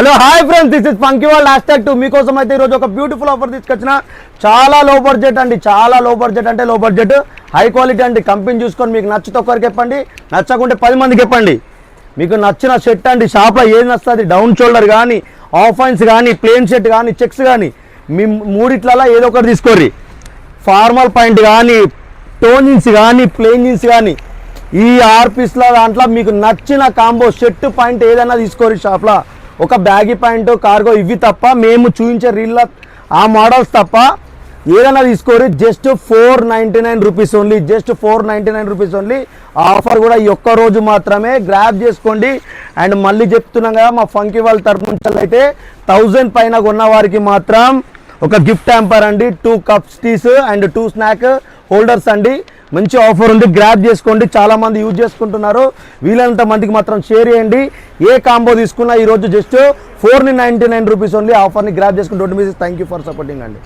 Hello hi friends, this is funky world #2 మీకోసం అయితే ఈరోజు ఒక బ్యూటిఫుల్ ఆఫర్ తీసుకొచ్చిన. చాలా లో బడ్జెట్ అండి, చాలా లో బడ్జెట్ అంటే లో బడ్జెట్, హై క్వాలిటీ అండి. కంపెనీ చూసుకొని మీకు నచ్చితే ఒక్కరికి చెప్పండి, నచ్చకుంటే 10 మందికి చెప్పండి. మీకు నచ్చిన షర్ట్ అండి, షాప్లో ఏది నస్తుంది, డౌన్ షోల్డర్ కానీ, ఆఫ్ హ్యాండ్స్ కానీ, ప్లేన్ షర్ట్ కానీ, చెక్స్ కానీ, మీ మూడిట్లలో ఏదో ఒకటి తీసుకోర్రి. ఫార్మల్ పాయింట్ కానీ, టోన్ జీన్స్ కానీ, ప్లేన్ జీన్స్ కానీ, ఈ 6 పీస్ల దాంట్లో మీకు నచ్చిన కాంబో షర్ట్ పాయింట్ ఏదైనా తీసుకోరు షాప్లో. ఒక బ్యాగీ ప్యాంటు, కార్గో ఇవి తప్ప, మేము చూపించే రీల్లో ఆ మోడల్స్ తప్ప ఏదైనా తీసుకోరు. Just 499 rupees only, just 499 rupees only. Offer కూడా ఈ ఒక్క రోజు మాత్రమే, గ్రాబ్ చేసుకోండి. అండ్ మళ్ళీ చెప్తున్నాం కదా, మా ఫంకీ వాళ్ళ తరఫు నుంచి అయితే 1000 పైన కొన్న వారికి మాత్రం ఒక గిఫ్ట్ హ్యాంపర్ అండి, 2 cups teas and 2 snack holders అండి. మంచి ఆఫర్ ఉంది, గ్రాబ్ చేసుకోండి. చాలామంది యూజ్ చేసుకుంటున్నారు, వీలైనంత మందికి మాత్రం షేర్ చేయండి. ఏ కాంబో తీసుకున్నా ఈరోజు జస్ట్ 499 రూపీస్ ఓన్లీ. ఆఫర్ని గ్రాబ్ చేసుకుని 2 థ్యాంక్ యూ ఫర్ సపోర్టింగ్ అండి.